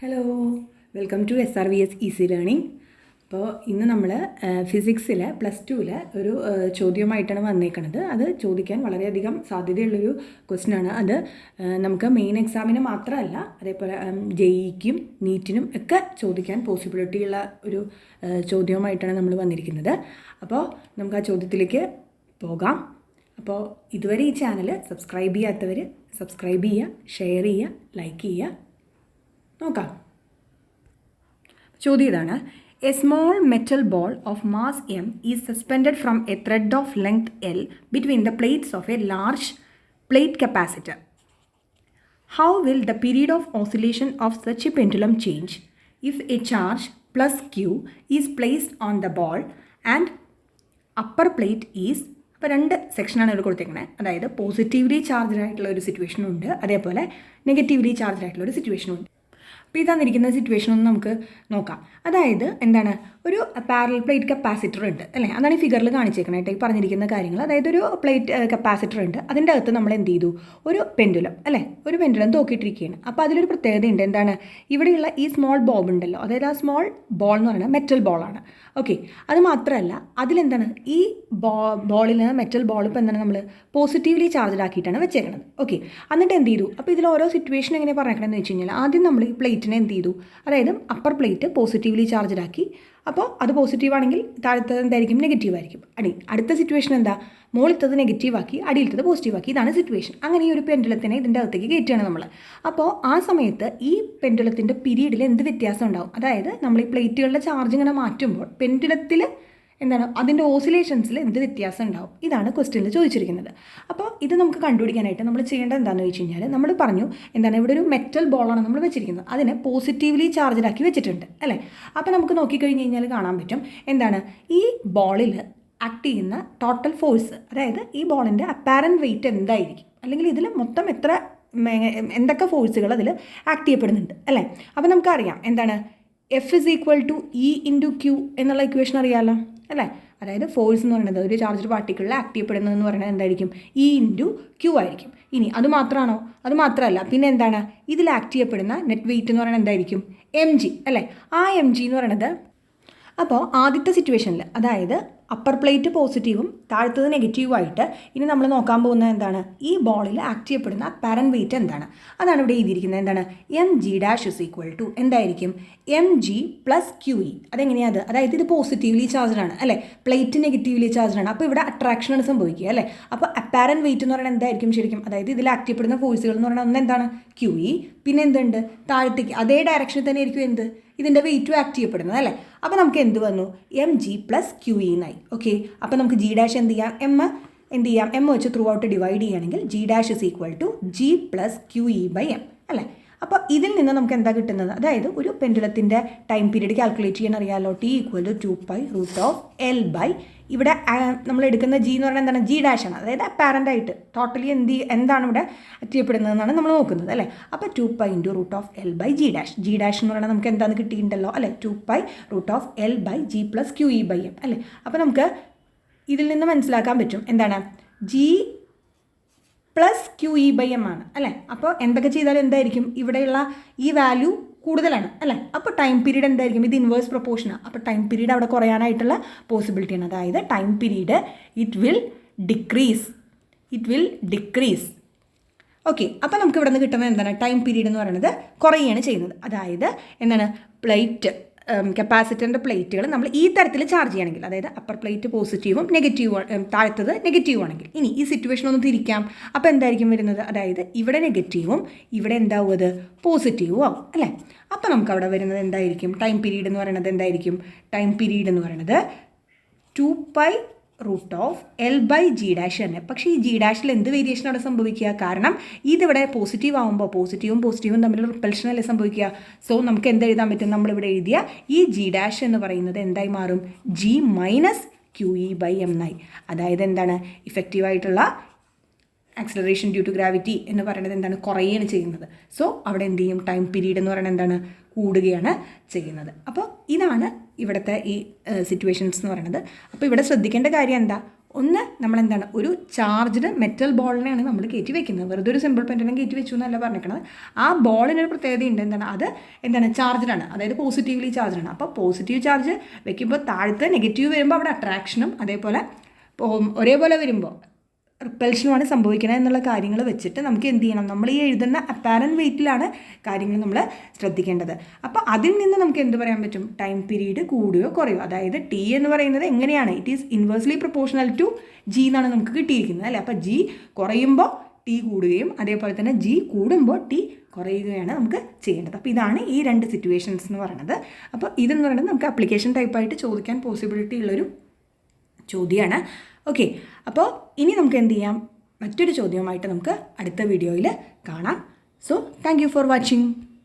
Hello, welcome to SRVS easy learning. അപ്പോൾ ഇന്ന് നമ്മൾ ഫിസിക്സിൽ +2 ഒരു ചോദ്യമായിട്ടാണ് വന്നേക്കുന്നത്. അത് ചോദിക്കാൻ വളരെയധികം സാധ്യതയുള്ളൊരു ക്വസ്റ്റ്യനാണ്. അത് നമുക്ക് മെയിൻ എക്സാമിന് മാത്രമല്ല, അതേപോലെ JEEക്കും നീറ്റിനും ഒക്കെ ചോദിക്കാൻ പോസിബിലിറ്റിയുള്ള ഒരു ചോദ്യവുമായിട്ടാണ് നമ്മൾ വന്നിരിക്കുന്നത്. അപ്പോൾ നമുക്ക് ആ ചോദ്യത്തിലേക്ക് പോകാം. അപ്പോൾ ഇതുവരെ ഈ ചാനൽ സബ്സ്ക്രൈബ് ചെയ്യാത്തവർ സബ്സ്ക്രൈബ് ചെയ്യുക, ഷെയർ ചെയ്യുക, ലൈക്ക് ചെയ്യുക. നോക്കാം. ചോദ്യം ഇതാണ്: A small metal ball of mass m is suspended from a threat of length L between the plates of A large plate capacitor. How will the period of oscillation of such A pendulum change if A charge +Q is placed on the ball and upper plate is. അപ്പോൾ രണ്ട് സെക്ഷനാണ് ഇവിടെ കൊടുത്തേക്കുന്നത്. അതായത് positively charged ആയിട്ടുള്ള ഒരു സിറ്റുവേഷനുണ്ട്, അതേപോലെ negatively charged ആയിട്ടുള്ള ഒരു സിറ്റുവേഷനുണ്ട്. അപ്പോൾ ഈ തന്നിരിക്കുന്ന സിറ്റുവേഷൻ ഒന്ന് നമുക്ക് നോക്കാം. അതായത് എന്താണ്, ഒരു പാരലൽ പ്ലേറ്റ് കപ്പാസിറ്റർ ഉണ്ട് അല്ലേ, അതാണ് ഈ ഫിഗറിൽ കാണിച്ചേക്കണായിട്ട് ഈ പറഞ്ഞിരിക്കുന്ന കാര്യങ്ങൾ. അതായത് ഒരു പ്ലേറ്റ് കപ്പാസിറ്റർ ഉണ്ട്, അതിൻ്റെ അകത്ത് നമ്മൾ എന്ത് ചെയ്തു, ഒരു പെൻഡുലം അല്ലേ, ഒരു പെൻഡുലം തൂക്കിയിട്ടിരിക്കുകയാണ്. അപ്പോൾ അതിലൊരു പ്രത്യേകതയുണ്ട്. എന്താണ്, ഇവിടെയുള്ള ഈ സ്മോൾ ബോബ് ഉണ്ടല്ലോ, അതായത് ആ സ്മോൾ ബോൾ എന്ന് പറയുന്നത് മെറ്റൽ ബോളാണ്. ഓക്കെ, അത് മാത്രമല്ല അതിലെന്താണ്, ഈ ബോളിൽ മെറ്റൽ ബോൾ ഇപ്പോൾ എന്താണ് നമ്മൾ പോസിറ്റീവ്ലി ചാർജ്ഡ് ആക്കിയിട്ടാണ് വെച്ചേക്കുന്നത്. ഓക്കെ, എന്നിട്ട് എന്ത് ചെയ്തു, അപ്പോൾ ഇതിൽ ഓരോ സിറ്റുവേഷൻ എങ്ങനെ പറഞ്ഞേക്കണമെന്ന് വെച്ച് കഴിഞ്ഞാൽ ആദ്യം നമ്മൾ ഈ പ്ലേറ്റിനെ എന്ത് ചെയ്തു, അതായത് അപ്പർ പ്ലേറ്റ് പോസിറ്റീവ്ലി ചാർജ്ഡ് ആക്കി. അപ്പോൾ അത് പോസിറ്റീവ് ആണെങ്കിൽ താഴത്തത് എന്തായിരിക്കും, നെഗറ്റീവ് ആയിരിക്കും. അടുത്ത സിറ്റുവേഷൻ എന്താ, മുകളിലത്തത് നെഗറ്റീവ് ആക്കി അടിയിലത്തത് പോസിറ്റീവ് ആക്കി. ഇതാണ് സിറ്റുവേഷൻ. അങ്ങനെ ഈ ഒരു പെൻഡുലത്തിനെ ഇതിൻ്റെ അകത്തേക്ക് കയറ്റുകയാണ് നമ്മൾ. അപ്പോൾ ആ സമയത്ത് ഈ പെൻഡുലത്തിൻ്റെ പീരീഡിൽ എന്ത് വ്യത്യാസം ഉണ്ടാവും, അതായത് നമ്മൾ ഈ പ്ലേറ്റുകളുടെ ചാർജ് ഇങ്ങനെ മാറ്റുമ്പോൾ പെൻഡുലത്തിൽ എന്താണ്, അതിൻ്റെ ഓസിലേഷൻസിൽ എന്ത് വ്യത്യാസം ഉണ്ടാവും, ഇതാണ് ക്വസ്റ്റ്യനിൽ ചോദിച്ചിരിക്കുന്നത്. അപ്പോൾ ഇത് നമുക്ക് കണ്ടുപിടിക്കാനായിട്ട് നമ്മൾ ചെയ്യേണ്ടത് എന്താണെന്ന് വെച്ച് കഴിഞ്ഞാൽ, നമ്മൾ പറഞ്ഞു എന്താണ്, ഇവിടെ ഒരു മെറ്റൽ ബോളാണ് നമ്മൾ വെച്ചിരിക്കുന്നത്, അതിനെ പോസിറ്റീവ്ലി ചാർജ്ഡ് ആക്കി വെച്ചിട്ടുണ്ട് അല്ലേ. അപ്പോൾ നമുക്ക് നോക്കിക്കഴിഞ്ഞ് കഴിഞ്ഞാൽ കാണാൻ പറ്റും എന്താണ്, ഈ ബോളിൽ ആക്ട് ചെയ്യുന്ന ടോട്ടൽ ഫോഴ്സ്, അതായത് ഈ ബോളിൻ്റെ അപ്പാരൻറ്റ് വെയിറ്റ് എന്തായിരിക്കും, അല്ലെങ്കിൽ ഇതിൽ മൊത്തം എന്തൊക്കെ ഫോഴ്സുകൾ അതിൽ ആക്ട് ചെയ്യപ്പെടുന്നുണ്ട് അല്ലേ. അപ്പോൾ നമുക്കറിയാം എന്താണ്, F = E × Q എന്നുള്ള ഇക്വേഷൻ അറിയാമല്ലോ അല്ലേ. അതായത് ഫോഴ്സ് എന്ന് പറയുന്നത് ഒരു ചാർജ്ഡ് പാർട്ടിക്കിളിൽ ആക്ട് ചെയ്യപ്പെടുന്നതെന്ന് പറയുന്നത് എന്തായിരിക്കും, E × Q ആയിരിക്കും. ഇനി അത് മാത്രമാണോ, അത് മാത്രമല്ല, പിന്നെ എന്താണ്, ഇതിൽ ആക്ട് ചെയ്യപ്പെടുന്ന നെറ്റ് വെയിറ്റ് എന്ന് പറയുന്നത് എന്തായിരിക്കും, mg അല്ലേ. ആ mg എന്ന് പറയുന്നത്, അപ്പോൾ ആദ്യത്തെ സിറ്റുവേഷനിൽ അതായത് അപ്പർ പ്ലേറ്റ് പോസിറ്റീവും താഴത്തത് നെഗറ്റീവായിട്ട് ഇനി നമ്മൾ നോക്കാൻ പോകുന്നത് എന്താണ്, ഈ ബോളിൽ ആക്ട് ചെയ്യപ്പെടുന്ന അപ്പാരൻറ്റ് വെയിറ്റ് എന്താണ്, അതാണ് ഇവിടെ എഴുതിയിരിക്കുന്നത്. എന്താണ്, mg' എന്തായിരിക്കും, mg + QE. അതെങ്ങനെയാണ്, അതായത് ഇത് പോസിറ്റീവ്ലി ചാർജ്ഡ് ആണ് അല്ലേ, പ്ലേറ്റ് നെഗറ്റീവ്ലി ചാർജ്ഡ് ആണ്. അപ്പോൾ ഇവിടെ അട്രാക്ഷനാണ് സംഭവിക്കുക അല്ലേ. അപ്പോൾ അപ്പാരൻറ്റ് വെയിറ്റ് എന്ന് പറയുന്നത് എന്തായിരിക്കും ശരിക്കും, അതായത് ഇതിൽ ആക്ട് ചെയ്യപ്പെടുന്ന ഫോഴ്സുകൾ എന്ന് പറയുന്നത് ഒന്ന് എന്താണ്, QE, പിന്നെ എന്തുണ്ട് താഴത്തേക്ക് അതേ ഡയറക്ഷനിൽ തന്നെ ആയിരിക്കും എന്ത്, ഇതിൻ്റെ വെയിറ്റും ആക്ട് ചെയ്യപ്പെടുന്നത് അല്ലേ. അപ്പോൾ നമുക്ക് എന്ത് വന്നു, mg + QE എന്നായി. ഓക്കെ, അപ്പോൾ നമുക്ക് g' എന്ത് ചെയ്യാം, m വെച്ച് ത്രൂ ഔട്ട് ഡിവൈഡ് ചെയ്യുകയാണെങ്കിൽ g' = g + QE/m അല്ലേ. അപ്പോൾ ഇതിൽ നിന്ന് നമുക്ക് എന്താ കിട്ടുന്നത്, അതായത് ഒരു പെൻഡുലത്തിൻ്റെ ടൈം പീരീഡ് കാൽക്കുലേറ്റ് ചെയ്യാൻ അറിയാമല്ലോ, t = 2π√L/ ഇവിടെ നമ്മൾ എടുക്കുന്ന g എന്ന് പറയുന്നത് എന്താണ്, g' ആണ്, അതായത് അപ്പാരൻ്റ് ആയിട്ട് ടോട്ടലി എന്താണ് ഇവിടെ ചെയ്യപ്പെടുന്നതെന്നാണ് നമ്മൾ നോക്കുന്നത് അല്ലേ. അപ്പോൾ 2π × √L/g'. g' എന്ന് പറയുന്നത് നമുക്ക് എന്താണെന്ന് കിട്ടിയിട്ടുണ്ടല്ലോ അല്ലേ, 2π√L/g + QE/m അല്ലേ. അപ്പോൾ നമുക്ക് ഇതിൽ നിന്ന് മനസ്സിലാക്കാൻ പറ്റും എന്താണ്, g + QE/m ആണ് അല്ലേ. അപ്പോൾ എന്തൊക്കെ ചെയ്താലും എന്തായിരിക്കും, ഇവിടെയുള്ള ഈ വാല്യൂ കൂടുതലാണ് അല്ലേ. അപ്പോൾ ടൈം പീരീഡ് എന്തായിരിക്കും, ഇത് ഇൻവേഴ്സ് പ്രൊപ്പോർഷനാണ്. അപ്പോൾ ടൈം പീരീഡ് അവിടെ കുറയാനായിട്ടുള്ള പോസിബിലിറ്റിയാണ്. അതായത് time period it will decrease. Okay, അപ്പോൾ നമുക്ക് ഇവിടെ നിന്ന് കിട്ടുന്നത് എന്താണ്, ടൈം പീരീഡ് എന്ന് പറയുന്നത് കുറയുകയാണ് ചെയ്യുന്നത്. അതായത് എന്താണ്, കപ്പാസിറ്ററിൻ്റെ പ്ലേറ്റുകൾ നമ്മൾ ഈ തരത്തിൽ ചാർജ് ചെയ്യണമെങ്കിൽ, അതായത് അപ്പർ പ്ലേറ്റ് പോസിറ്റീവും താഴത്തത് നെഗറ്റീവും ആണെങ്കിൽ, ഇനി ഈ സിറ്റുവേഷൻ ഒന്ന് തിരിക്കാം. അപ്പോൾ എന്തായിരിക്കും വരുന്നത്, അതായത് ഇവിടെ നെഗറ്റീവും ഇവിടെ എന്താവും, അത് പോസിറ്റീവും ആവും അല്ലേ. അപ്പോൾ നമുക്ക് അവിടെ വരുന്നത് എന്തായിരിക്കും, ടൈം പീരീഡ് എന്ന് പറയുന്നത് എന്തായിരിക്കും, ടൈം പീരീഡ് എന്ന് പറയുന്നത് 2π√L/g' തന്നെ. പക്ഷേ ഈ g' എന്ത് വേരിയേഷൻ അവിടെ സംഭവിക്കുക, കാരണം ഇതിവിടെ പോസിറ്റീവ് ആകുമ്പോൾ പോസിറ്റീവും തമ്മിൽ റിപ്പൽഷൻ അല്ലേ സംഭവിക്കുക. സോ നമുക്ക് എന്ത് എഴുതാൻ പറ്റും, നമ്മളിവിടെ എഴുതിയ ഈ g' എന്ന് പറയുന്നത് എന്തായി മാറും, g - QE/m എന്നായി. അതായത് എന്താണ്, ഇഫക്റ്റീവായിട്ടുള്ള ആക്സിലറേഷൻ ഡ്യൂ ടു ഗ്രാവിറ്റി എന്ന് പറയുന്നത് എന്താണ്, കുറയുകയാണ് ചെയ്യുന്നത്. സോ അവിടെ എന്ത് ചെയ്യും, ടൈം പീരീഡ് എന്ന് പറയുന്നത് എന്താണ്, കൂടുകയാണ് ചെയ്യുന്നത്. അപ്പോൾ ഇതാണ് ഇവിടുത്തെ ഈ സിറ്റുവേഷൻസ് എന്ന് പറയുന്നത്. അപ്പോൾ ഇവിടെ ശ്രദ്ധിക്കേണ്ട കാര്യം എന്താ, ഒന്ന് നമ്മളെന്താണ് ഒരു ചാർജ്ഡ് മെറ്റൽ ബോളിനെയാണ് നമ്മൾ കയറ്റി വെക്കുന്നത്. വെറുതെ ഒരു സിമ്പിൾ പെൻഡുലം കയറ്റി വെച്ചു എന്നല്ല പറഞ്ഞിരിക്കുന്നത്. ആ ബോളിനൊരു പ്രത്യേകതയുണ്ട്. എന്താണ് അത് എന്താണ് ചാർജ്ഡാണ്, അതായത് പോസിറ്റീവ്ലി ചാർജ്ഡാണ്. അപ്പോൾ പോസിറ്റീവ് ചാർജ് വെക്കുമ്പോൾ താഴത്തെ നെഗറ്റീവ് വരുമ്പോൾ അവിടെ അട്രാക്ഷനും അതേപോലെ ഒരേപോലെ വരുമ്പോൾ റിപ്പൽഷനുമാണ് സംഭവിക്കുന്നത് എന്നുള്ള കാര്യങ്ങൾ വെച്ചിട്ട് നമുക്ക് എന്ത് ചെയ്യണം, നമ്മൾ ഈ എഴുതുന്ന അപ്പാരൻറ്റ് വെയിറ്റിലാണ് കാര്യങ്ങൾ നമ്മൾ ശ്രദ്ധിക്കേണ്ടത്. അപ്പോൾ അതിൽ നിന്ന് നമുക്ക് എന്ത് പറയാൻ പറ്റും, ടൈം പീരീഡ് കൂടുകയോ കുറയോ. അതായത് ടി എന്ന് പറയുന്നത് എങ്ങനെയാണ്, it is inversely proportional to G എന്നാണ് നമുക്ക് കിട്ടിയിരിക്കുന്നത് അല്ലേ. അപ്പോൾ ജി കുറയുമ്പോൾ ടി കൂടുകയും അതേപോലെ തന്നെ ജി കൂടുമ്പോൾ ടി കുറയുകയാണ് നമുക്ക് ചെയ്യേണ്ടത്. അപ്പോൾ ഇതാണ് ഈ രണ്ട് സിറ്റുവേഷൻസ് എന്ന് പറയുന്നത്. അപ്പോൾ ഇതെന്ന് പറയുന്നത് നമുക്ക് ആപ്ലിക്കേഷൻ ടൈപ്പായിട്ട് ചോദിക്കാൻ പോസിബിലിറ്റി ഉള്ളൊരു ചോദ്യമാണ്. ഓക്കെ, അപ്പോൾ ഇനി നമുക്ക് എന്ത് ചെയ്യാം, മറ്റൊരു ചോദ്യവുമായിട്ട് നമുക്ക് അടുത്ത വീഡിയോയിൽ കാണാം. So thank you for watching.